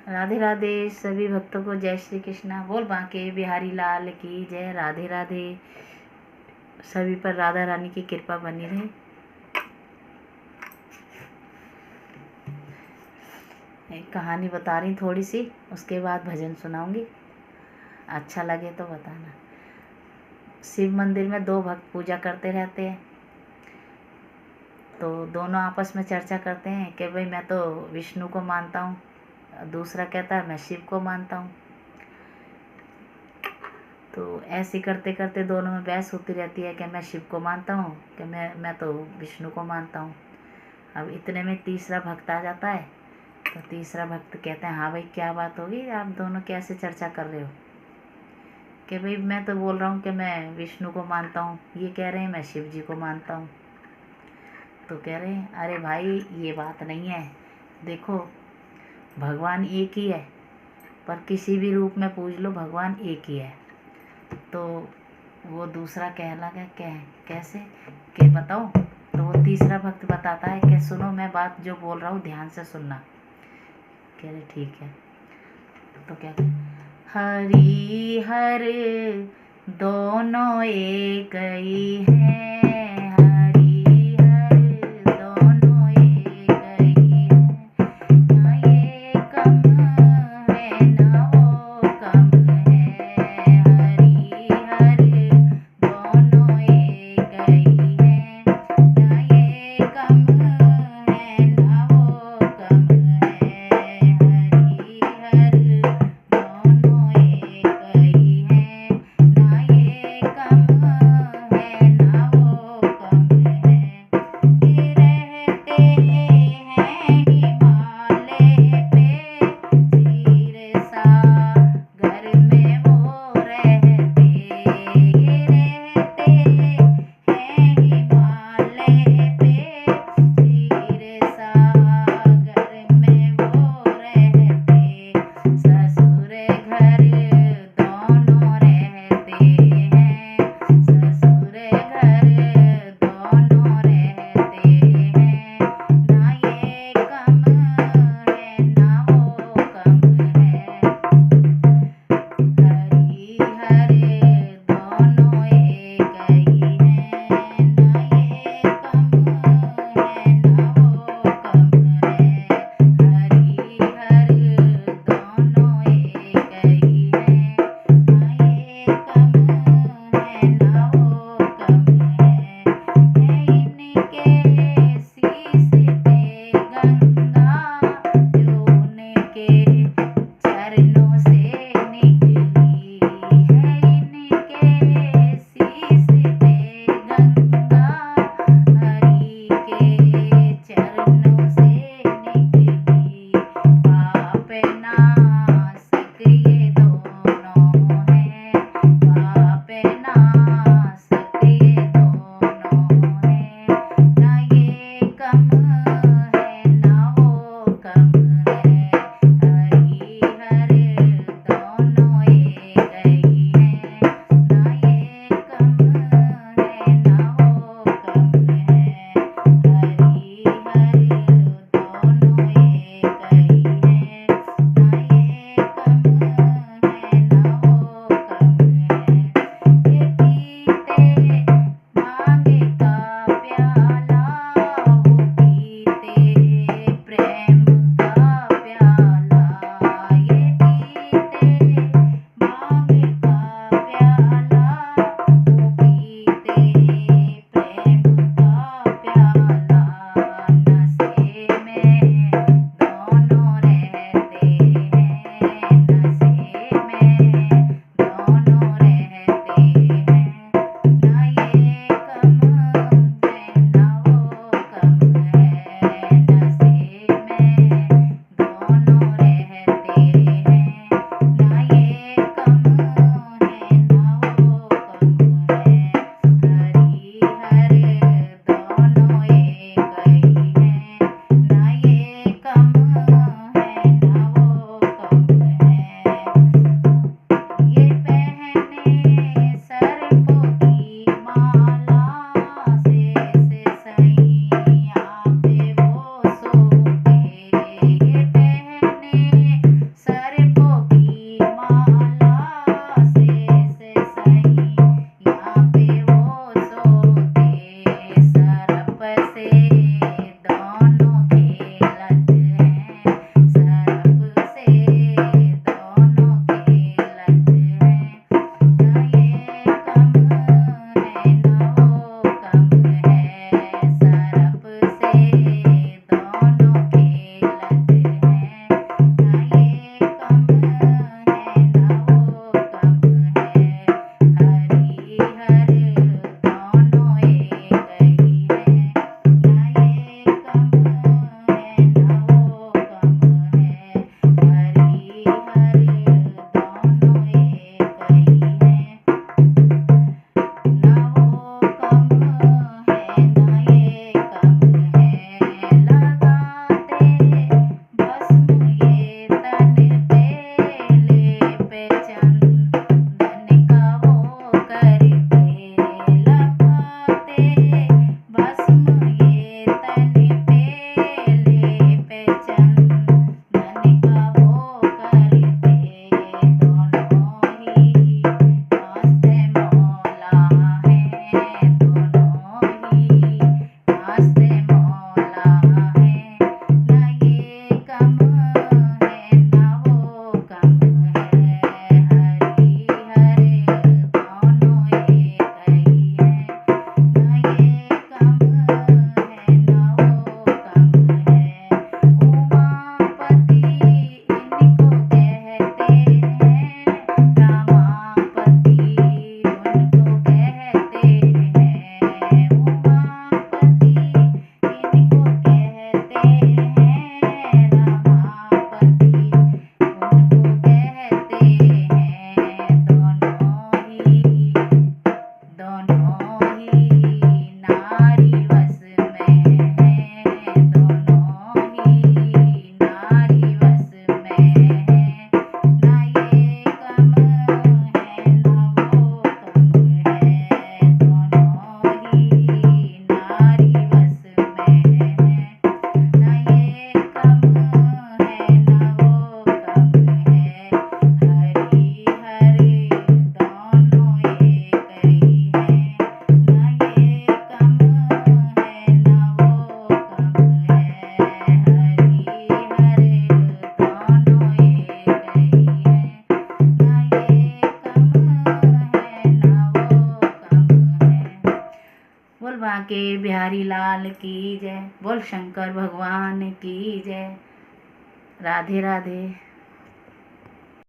राधे राधे सभी भक्तों को जय श्री कृष्णा। बोल बांके बिहारी लाल की जय। राधे राधे। सभी पर राधा रानी की कृपा बनी रहे। एक कहानी बता रही थोड़ी सी, उसके बाद भजन सुनाऊंगी। अच्छा लगे तो बताना। शिव मंदिर में दो भक्त पूजा करते रहते हैं, तो दोनों आपस में चर्चा करते हैं कि भाई मैं तो विष्णु को मानता हूँ, दूसरा कहता है मैं शिव को मानता हूँ। तो ऐसे करते करते दोनों में बहस होती रहती है कि मैं शिव को मानता हूँ, कि मैं तो विष्णु को मानता हूँ। अब इतने में तीसरा भक्त आ जाता है, तो तीसरा भक्त कहते हैं हाँ भाई क्या बात होगी, आप दोनों कैसे चर्चा कर रहे हो? कि भाई मैं तो बोल रहा हूँ कि मैं विष्णु को मानता हूँ, ये कह रहे हैं मैं शिव जी को मानता हूँ। तो कह रहे हैं अरे भाई ये बात नहीं है, देखो भगवान एक ही है, पर किसी भी रूप में पूज लो भगवान एक ही है। तो वो दूसरा कह लगा कैसे कि बताओ? तो वो तीसरा भक्त बताता है कि सुनो मैं बात जो बोल रहा हूँ ध्यान से सुनना। कह रहे ठीक है। तो क्या हरि हर दोनों एक ही है, हरि हर दोनों एक ही है, ना ये कम है ना वो कम है, हरि हर दोनों एक ही है, ना ये कम है ना वो कम है, हरि हर दोनों एक ही है, ना ये कम है ना वो के बिहारी लाल की जय। बोल शंकर भगवान की जय। राधे राधे।